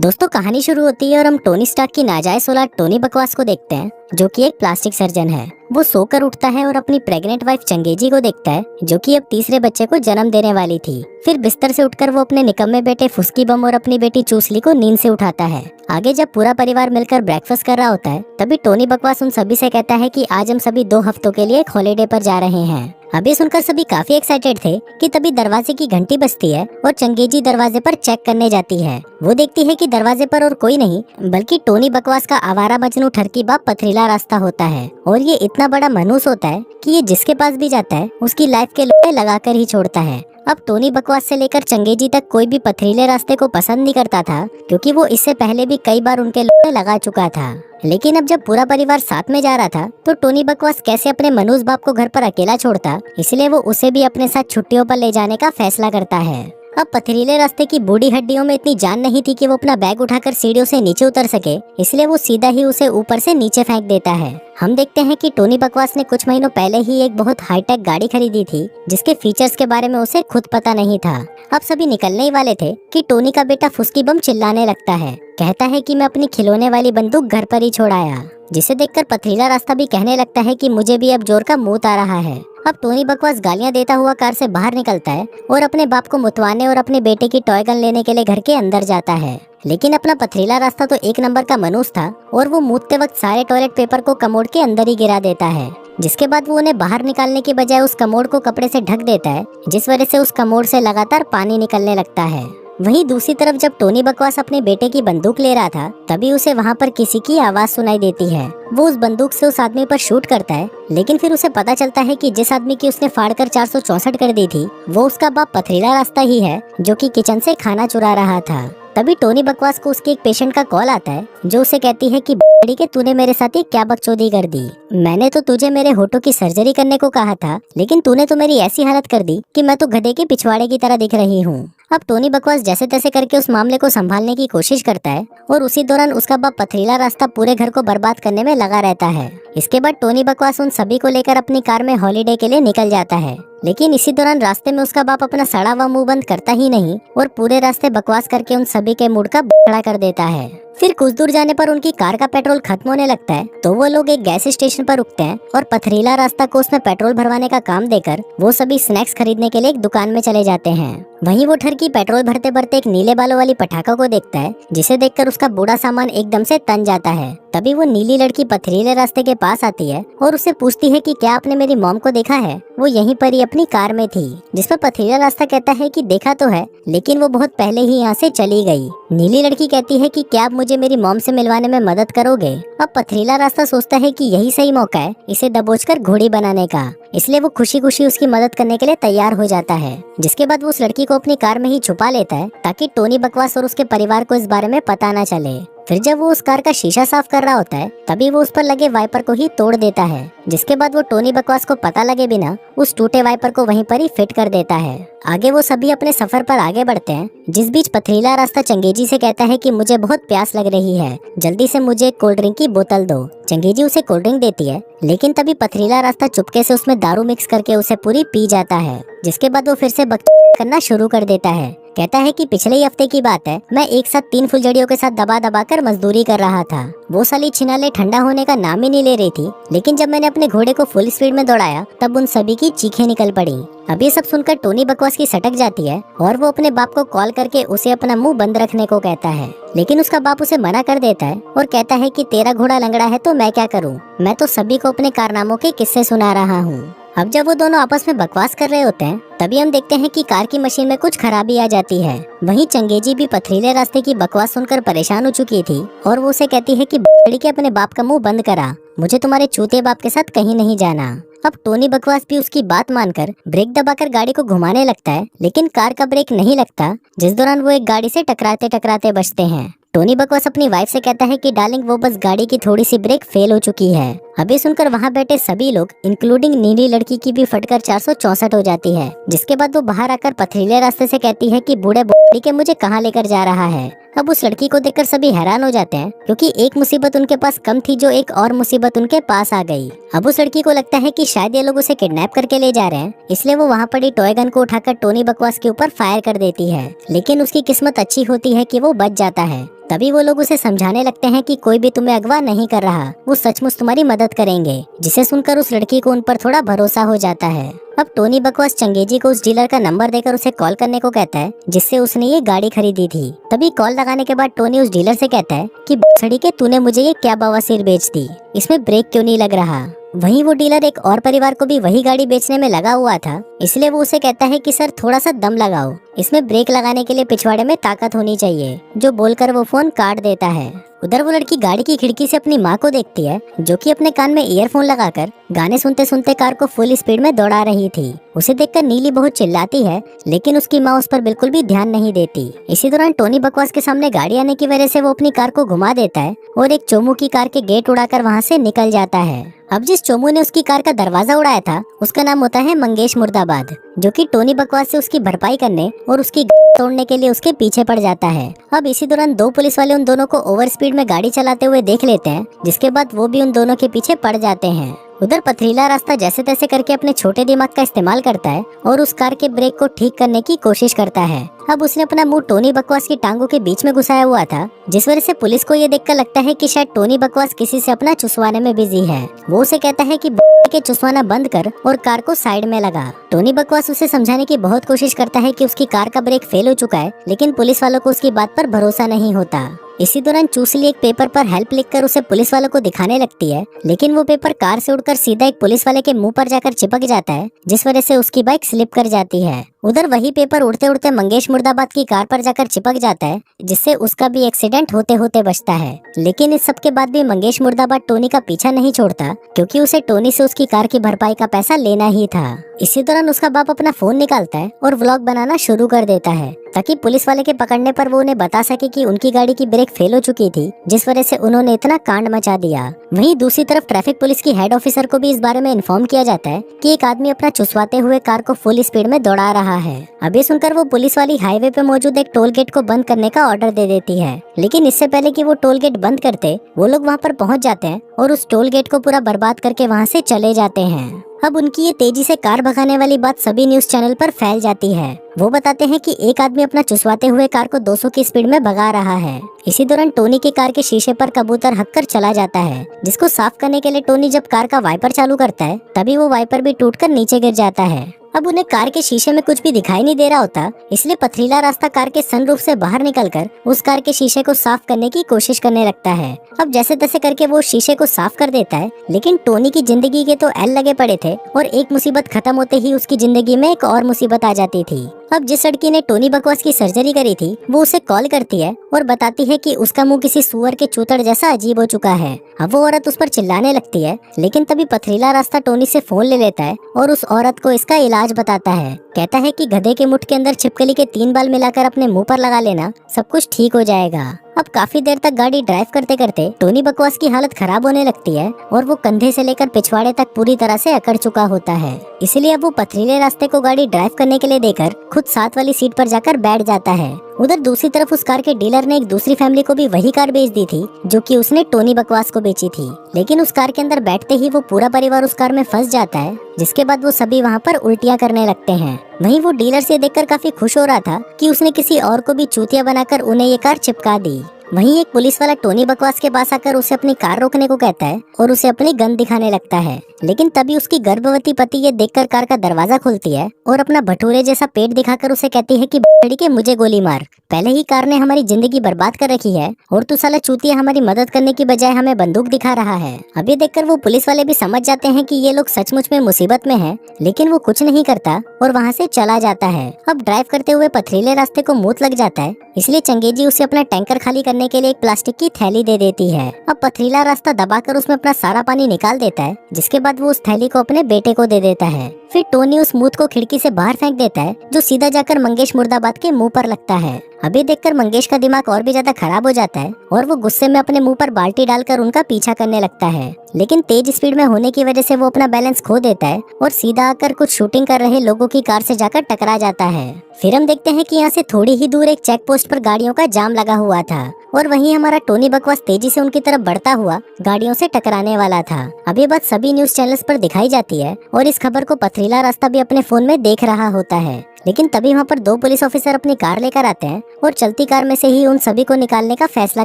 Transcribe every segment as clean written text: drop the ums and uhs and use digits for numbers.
दोस्तों कहानी शुरू होती है और हम टोनी स्टार्क की नाजायज औलाद टोनी बकवास को देखते हैं, जो कि एक प्लास्टिक सर्जन है। वो सोकर उठता है और अपनी प्रेग्नेंट वाइफ चंगेजी को देखता है, जो कि अब तीसरे बच्चे को जन्म देने वाली थी। फिर बिस्तर से उठकर वो अपने निकम्मे बेटे फुस्की बम और अपनी बेटी चूसली को नींद से उठाता है। आगे जब पूरा परिवार मिलकर ब्रेकफास्ट कर रहा होता है, तभी टोनी बकवास उन सभी से कहता है कि आज हम सभी 2 हफ्तों के लिए एक हॉलीडे पर जा रहे हैं। अभी सुनकर सभी काफी एक्साइटेड थे कि तभी दरवाजे की घंटी बजती है और चंगेजी दरवाजे पर चेक करने जाती है। वो देखती है कि दरवाजे पर और कोई नहीं बल्कि टोनी बकवास का आवारा मजनू ठरकी बाप पथरीला रास्ता होता है। और ये इतना बड़ा मनहूस होता है कि ये जिसके पास भी जाता है उसकी लाइफ के लोटे लगाकर ही छोड़ता है। अब टोनी बकवास से लेकर चंगेजी तक कोई भी पथरीले रास्ते को पसंद नहीं करता था, क्योंकि वो इससे पहले भी कई बार उनके लोटे लगा चुका था। लेकिन अब जब पूरा परिवार साथ में जा रहा था, तो टोनी बकवास कैसे अपने मनूस बाप को घर पर अकेला छोड़ता, इसलिए वो उसे भी अपने साथ छुट्टियों पर ले जाने का फैसला करता है। अब पथरीले रास्ते की बूढ़ी हड्डियों में इतनी जान नहीं थी कि वो अपना बैग उठाकर सीढ़ियों से नीचे उतर सके, इसलिए वो सीधा ही उसे ऊपर से नीचे फेंक देता है। हम देखते हैं कि टोनी बकवास ने कुछ महीनों पहले ही एक बहुत हाईटेक गाड़ी खरीदी थी, जिसके फीचर्स के बारे में उसे खुद पता नहीं था। अब सभी निकलने ही वाले थे कि टोनी का बेटा फुस्की बम चिल्लाने लगता है। कहता है कि मैं अपनी खिलौने वाली बंदूक घर पर ही छोड़ आया, जिसे देखकर पथरीला रास्ता भी कहने लगता है कि मुझे भी अब जोर का मुंह आ रहा है। अब टोनी बकवास गालियां देता हुआ कार से बाहर निकलता है और अपने बाप को मुतवाने और अपने बेटे की टॉय गन लेने के लिए घर के अंदर जाता है। लेकिन अपना पथरीला रास्ता तो एक नंबर का मनूस था और वो मूतते वक्त सारे टॉयलेट पेपर को कमोड के अंदर ही गिरा देता है, जिसके बाद वो उन्हें बाहर निकालने की बजाय उस कमोड को कपड़े से ढक देता है, जिस वजह से उस कमोड से लगातार पानी निकलने लगता है। वहीं दूसरी तरफ जब टोनी बकवास अपने बेटे की बंदूक ले रहा था, तभी उसे वहां पर किसी की आवाज सुनाई देती है। वो उस बंदूक से उस आदमी पर शूट करता है, लेकिन फिर उसे पता चलता है कि जिस आदमी की उसने फाड़कर 464 कर दी थी, वो उसका बाप पथरीला रास्ता ही है, जो कि किचन से खाना चुरा रहा था। तभी टोनी बकवास को उसके एक पेशेंट का कॉल आता है, जो उसे कहती है कि बड़ी के तूने मेरे साथ ही क्या बकचोदी कर दी। मैंने तो तुझे मेरे होठों की सर्जरी करने को कहा था, लेकिन तूने तो मेरी ऐसी हालत कर दी कि मैं तो गधे के पिछवाड़े की तरह दिख रही हूँ। अब टोनी बकवास जैसे तैसे करके उस मामले को संभालने की कोशिश करता है और उसी दौरान उसका बाप पथरीला रास्ता पूरे घर को बर्बाद करने में लगा रहता है। इसके बाद टोनी बकवास उन सभी को लेकर अपनी कार में हॉलीडे के लिए निकल जाता है, लेकिन इसी दौरान रास्ते में उसका बाप अपना सड़ा हुआ मुंह बंद करता ही नहीं और पूरे रास्ते बकवास करके उन सभी के मूड का बड़ा कर देता है। फिर कुछ दूर जाने पर उनकी कार का पेट्रोल खत्म होने लगता है, तो वो लोग एक गैस स्टेशन पर रुकते हैं और पथरीला रास्ता को उसमें पेट्रोल भरवाने का काम देकर वो सभी स्नैक्स खरीदने के लिए एक दुकान में चले जाते हैं। वहीं वो ठरकी पेट्रोल भरते भरते एक नीले बालों वाली पटाखा को देखता है, जिसे देखकर उसका बूढ़ा सामान एकदम से तन जाता है। तभी वो नीली लड़की पथरीले रास्ते के पास आती है और उससे पूछती है कि क्या आपने मेरी मॉम को देखा है। वो यहीं पर ही अपनी कार में थी, जिस पर पथरीला रास्ता कहता है कि देखा तो है, लेकिन वो बहुत पहले ही यहाँ से चली गई। नीली लड़की कहती है कि क्या आप मुझे मेरी मॉम से मिलवाने में मदद करोगे। अब पथरीला रास्ता सोचता है कि यही सही मौका है इसे दबोचकर घोड़ी बनाने का, इसलिए वो खुशी खुशी उसकी मदद करने के लिए तैयार हो जाता है। जिसके बाद वो उस लड़की को अपनी कार में ही छुपा लेता है, ताकि टोनी बकवास और उसके परिवार को इस बारे में पता न चले। फिर जब वो उस कार का शीशा साफ कर रहा होता है, तभी वो उस पर लगे वाइपर को ही तोड़ देता है, जिसके बाद वो टोनी बकवास को पता लगे बिना उस टूटे वाइपर को वहीं पर ही फिट कर देता है। आगे वो सभी अपने सफर पर आगे बढ़ते हैं, जिस बीच पथरीला रास्ता चंगेजी से कहता है कि मुझे बहुत प्यास लग रही है, जल्दी से मुझे एक कोल्ड ड्रिंक की बोतल दो। चंगेजी उसे कोल्ड ड्रिंक देती है, लेकिन तभी पथरीला रास्ता चुपके से उसमें दारू मिक्स करके उसे पूरी पी जाता है। जिसके बाद वो फिर से बकचोदी करना शुरू कर देता है। कहता है कि पिछले ही हफ्ते की बात है, मैं एक साथ 3 फुलझड़ियों के साथ दबा दबा कर मजदूरी कर रहा था। वो साली छिनाले ठंडा होने का नाम ही नहीं ले रही थी, लेकिन जब मैंने अपने घोड़े को फुल स्पीड में दौड़ाया, तब उन सभी की चीखें निकल पड़ी। अब ये सब सुनकर टोनी बकवास की सटक जाती है और वो अपने बाप को कॉल करके उसे अपना मुंह बंद रखने को कहता है, लेकिन उसका बाप उसे मना कर देता है और कहता है कि तेरा घोड़ा लंगड़ा है तो मैं क्या करूं, मैं तो सभी को अपने कारनामों के किस्से सुना रहा हूँ। अब जब वो दोनों आपस में बकवास कर रहे होते हैं, तभी हम देखते हैं कि कार की मशीन में कुछ खराबी आ जाती है। वहीं चंगेजी भी पथरीले रास्ते की बकवास सुनकर परेशान हो चुकी थी और वो उसे कहती है कि बड़ी के अपने बाप का मुंह बंद करा, मुझे तुम्हारे चूते बाप के साथ कहीं नहीं जाना। अब टोनी बकवास भी उसकी बात मानकर ब्रेक दबाकर गाड़ी को घुमाने लगता है, लेकिन कार का ब्रेक नहीं लगता, जिस दौरान वो एक गाड़ी से टकराते टकराते बचते हैं। टोनी बकवास अपनी वाइफ से कहता है कि डार्लिंग वो बस गाड़ी की थोड़ी सी ब्रेक फेल हो चुकी है। अभी सुनकर वहाँ बैठे सभी लोग इंक्लूडिंग नीली लड़की की भी फटकर 464 हो जाती है। जिसके बाद वो बाहर आकर पथरीले रास्ते से कहती है कि बूढ़े बूढ़ी के मुझे कहाँ लेकर जा रहा है। अब उस लड़की को देखकर सभी हैरान हो जाते हैं, क्योंकि एक मुसीबत उनके पास कम थी जो एक और मुसीबत उनके पास आ गई। अब उस लड़की को लगता है कि शायद ये लोग उसे किडनैप करके ले जा रहे हैं, इसलिए वो वहाँ पड़ी टॉय गन को उठाकर टोनी बकवास के ऊपर फायर कर देती है। लेकिन उसकी किस्मत अच्छी होती है कि वो बच जाता है। तभी वो लोग उसे समझाने लगते हैं कि कोई भी तुम्हें अगवा नहीं कर रहा, वो सचमुच तुम्हारी मदद करेंगे, जिसे सुनकर उस लड़की को उन पर थोड़ा भरोसा हो जाता है। अब टोनी बकवास चंगेजी को उस डीलर का नंबर देकर उसे कॉल करने को कहता है जिससे उसने ये गाड़ी खरीदी थी। तभी कॉल लगाने के बाद टोनी उस डीलर से कहता है कि छड़ी के तूने मुझे ये क्या बवासीर बेच दी, इसमें ब्रेक क्यों नहीं लग रहा। वहीं वो डीलर एक और परिवार को भी वही गाड़ी बेचने में लगा हुआ था, इसलिए वो उसे कहता है कि सर थोड़ा सा दम लगाओ, इसमें ब्रेक लगाने के लिए पिछवाड़े में ताकत होनी चाहिए, जो बोलकर वो फोन काट देता है। उधर वो लड़की गाड़ी की खिड़की से अपनी माँ को देखती है जो कि अपने कान में ईयरफोन लगाकर गाने सुनते सुनते कार को फुल स्पीड में दौड़ा रही थी। उसे देखकर नीली बहुत चिल्लाती है, लेकिन उसकी माँ उस पर बिल्कुल भी ध्यान नहीं देती। इसी दौरान टोनी बकवास के सामने गाड़ी आने की वजह से वो अपनी कार को घुमा देता है और एक चोमू की कार के गेट उड़ाकर वहाँ से निकल जाता है। अब जिस चोमू ने उसकी कार का दरवाजा उड़ाया था उसका नाम होता है मंगेश मुर्दाबाद, जो कि टोनी बकवास से उसकी भरपाई करने और उसकी तोड़ने के लिए उसके पीछे पड़ जाता है। अब इसी दौरान दो पुलिस वाले उन दोनों को ओवर स्पीड में गाड़ी चलाते हुए देख लेते हैं, जिसके बाद वो भी उन दोनों के पीछे पड़ जाते हैं। उधर पथरीला रास्ता जैसे तैसे करके अपने छोटे दिमाग का इस्तेमाल करता है और उस कार के ब्रेक को ठीक करने की कोशिश करता है। अब उसने अपना मुंह टोनी बकवास की टांगों के बीच में घुसाया हुआ था, जिस वजह से पुलिस को ये देखकर लगता है कि शायद टोनी बकवास किसी से अपना चुसवाने में बिजी है। वो उसे कहता है कि के चुसवाना बंद कर और कार को साइड में लगा। टोनी बकवास उसे समझाने की बहुत कोशिश करता है कि उसकी कार का ब्रेक फेल हो चुका है, लेकिन पुलिस वालों को उसकी बात पर भरोसा नहीं होता। इसी दौरान चूसली एक पेपर पर हेल्प लिखकर उसे पुलिस वालों को दिखाने लगती है, लेकिन वो पेपर कार से उड़कर सीधा एक पुलिस वाले के मुंह पर जाकर चिपक जाता है, जिस वजह से उसकी बाइक स्लिप कर जाती है। उधर वही पेपर उड़ते उड़ते मंगेश मुर्दाबाद की कार पर जाकर चिपक जाता है, जिससे उसका भी एक्सीडेंट होते होते बचता है। लेकिन इस सब के बाद भी मंगेश मुर्दाबाद टोनी का पीछा नहीं छोड़ता, क्योंकि उसे टोनी से उसकी कार की भरपाई का पैसा लेना ही था। इसी दौरान उसका बाप अपना फोन निकालता है और व्लॉग बनाना शुरू कर देता है, ताकि पुलिस वाले के पकड़ने पर वो उन्हें बता सके कि उनकी गाड़ी की ब्रेक फेल हो चुकी थी, जिस वजह से उन्होंने इतना कांड मचा दिया। वहीं दूसरी तरफ ट्रैफिक पुलिस की हेड ऑफिसर को भी इस बारे में इन्फॉर्म किया जाता है कि एक आदमी अपना चुसवाते हुए कार को फुल स्पीड में दौड़ा रहा है। अभी सुनकर वो पुलिस वाली हाईवे पे मौजूद एक टोल गेट को बंद करने का ऑर्डर दे देती है, लेकिन इससे पहले कि वो टोल गेट बंद करते वो लोग वहाँ पर पहुँच जाते हैं और उस टोल गेट को पूरा बर्बाद करके वहाँ से चले जाते हैं। अब उनकी ये तेजी से कार भगाने वाली बात सभी न्यूज चैनल पर फैल जाती है। वो बताते हैं कि एक आदमी अपना चुसवाते हुए कार को 200 की स्पीड में भगा रहा है। इसी दौरान टोनी की कार के शीशे पर कबूतर हककर चला जाता है, जिसको साफ करने के लिए टोनी जब कार का वाइपर चालू करता है तभी वो वाइपर भी टूटकर नीचे गिर जाता है। अब उन्हें कार के शीशे में कुछ भी दिखाई नहीं दे रहा होता, इसलिए पथरीला रास्ता कार के सनरूफ से बाहर निकलकर उस कार के शीशे को साफ करने की कोशिश करने लगता है। अब जैसे तैसे करके वो शीशे को साफ कर देता है, लेकिन टोनी की जिंदगी के तो एल लगे पड़े थे और एक मुसीबत खत्म होते ही उसकी जिंदगी में एक और मुसीबत आ जाती थी। अब जिस लड़की ने टोनी बकवास की सर्जरी करी थी वो उसे कॉल करती है और बताती है कि उसका मुंह किसी सुअर के चूतड़ जैसा अजीब हो चुका है। अब वो औरत उस पर चिल्लाने लगती है, लेकिन तभी पथरीला रास्ता टोनी से फोन ले लेता है और उस औरत को इसका इलाज बताता है। कहता है कि गधे के मुठ के अंदर छिपकली के 3 बाल मिलाकर अपने मुंह पर लगा लेना, सब कुछ ठीक हो जाएगा। अब काफी देर तक गाड़ी ड्राइव करते करते टोनी बकवास की हालत खराब होने लगती है और वो कंधे से लेकर पिछवाड़े तक पूरी तरह से अकड़ चुका होता है। इसलिए अब वो पथरीले रास्ते को गाड़ी ड्राइव करने के लिए देकर खुद साथ वाली सीट पर जाकर बैठ जाता है। उधर दूसरी तरफ उस कार के डीलर ने एक दूसरी फैमिली को भी वही कार बेच दी थी जो कि उसने टोनी बकवास को बेची थी, लेकिन उस कार के अंदर बैठते ही वो पूरा परिवार उस कार में फंस जाता है, जिसके बाद वो सभी वहाँ पर उल्टियाँ करने लगते हैं। वहीं वो डीलर से देखकर काफी खुश हो रहा था कि उसने किसी और को भी चूतिया बनाकर उन्हें ये कार चिपका दी। वहीं एक पुलिस वाला टोनी बकवास के पास आकर उसे अपनी कार रोकने को कहता है और उसे अपनी गन दिखाने लगता है, लेकिन तभी उसकी गर्भवती पति ये देखकर कार का दरवाजा खोलती है और अपना भटूरे जैसा पेट दिखाकर उसे कहती है कि बड़ी के मुझे गोली मार, पहले ही कार ने हमारी जिंदगी बर्बाद कर रखी है और तू साला चूतिया हमारी मदद करने की बजाय हमें बंदूक दिखा रहा है। अब ये देखकर वो पुलिस वाले भी समझ जाते हैं कि ये लोग सचमुच में मुसीबत में हैं, लेकिन वो कुछ नहीं करता और वहाँ से चला जाता है। अब ड्राइव करते हुए पथरीले रास्ते को मूत लग जाता है, इसलिए चंगेजी उसे अपना टैंकर खाली करने के लिए एक प्लास्टिक की थैली दे देती है। अब पथरीला रास्ता दबाकर उसमें अपना सारा पानी निकाल देता है, जिसके बाद वो उस थैली को अपने बेटे को दे देता है। फिर टोनी उस मूत को खिड़की से बाहर फेंक देता है, जो सीधा जाकर मंगेश मुर्दाबाद के मुंह पर लगता है। अभी देखकर मंगेश का दिमाग और भी ज्यादा खराब हो जाता है और वो गुस्से में अपने मुंह पर बाल्टी डालकर उनका पीछा करने लगता है, लेकिन तेज स्पीड में होने की वजह से वो अपना बैलेंस खो देता है और सीधा आकर कुछ शूटिंग कर रहे लोगों की कार से जाकर टकरा जाता है। फिर हम देखते हैं कि यहाँ से थोड़ी ही दूर एक चेक पोस्ट पर गाड़ियों का जाम लगा हुआ था और वहीं हमारा टोनी बकवास तेजी से उनकी तरफ बढ़ता हुआ गाड़ियों से टकराने वाला था। अब ये बात सभी न्यूज चैनल्स पर दिखाई जाती है और इस खबर को पथरीला रास्ता भी अपने फोन में देख रहा होता है, लेकिन तभी वहाँ पर दो पुलिस ऑफिसर अपनी कार लेकर आते हैं और चलती कार में से ही उन सभी को निकालने का फैसला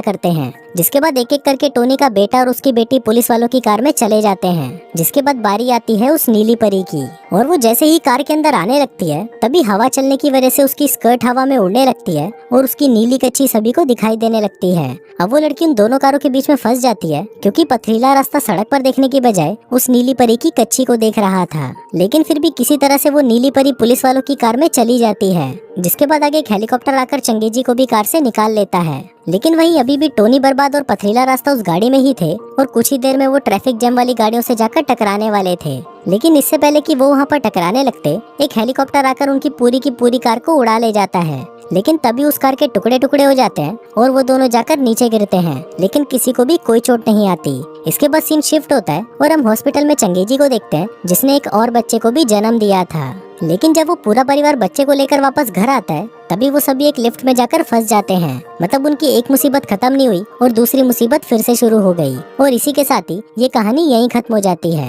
करते हैं। जिसके बाद एक एक करके टोनी का बेटा और उसकी बेटी पुलिस वालों की कार में चले जाते हैं। जिसके बाद बारी आती है उस नीली परी की, और वो जैसे ही कार के अंदर आने लगती है तभी हवा चलने की वजह से उसकी स्कर्ट हवा में उड़ने लगती है और उसकी नीली कच्ची सभी को दिखाई देने लगती है। अब वो लड़की उन दोनों कारों के बीच में फंस जाती है क्योंकि पथरीला रास्ता सड़क पर देखने की बजाय उस नीली परी की कच्ची को देख रहा था। लेकिन फिर भी किसी तरह से वो नीली परी पुलिस वालों की कार में चली जाती है। जिसके बाद आगे एक हेलीकॉप्टर आकर चंगेजी को भी कार से निकाल लेता है। लेकिन वहीं अभी भी टोनी बर्बाद और पथरीला रास्ता उस गाड़ी में ही थे और कुछ ही देर में वो ट्रैफिक जैम वाली गाड़ियों से जाकर टकराने वाले थे। लेकिन इससे पहले कि वो वहाँ पर टकराने लगते, एक हेलीकॉप्टर आकर उनकी पूरी कार को उड़ा ले जाता है। लेकिन तभी उस कार के टुकड़े टुकड़े हो जाते हैं और वो दोनों जाकर नीचे गिरते हैं, लेकिन किसी को भी कोई चोट नहीं आती। इसके बाद सीन शिफ्ट होता है और हम हॉस्पिटल में चंगेजी को देखते हैं जिसने एक और बच्चे को भी जन्म दिया था। लेकिन जब वो पूरा परिवार बच्चे को लेकर वापस घर आता है तभी वो सभी एक लिफ्ट में जाकर फंस जाते हैं। मतलब उनकी एक मुसीबत खत्म नहीं हुई और दूसरी मुसीबत फिर से शुरू हो गई। और इसी के साथ ही ये कहानी यहीं खत्म हो जाती है।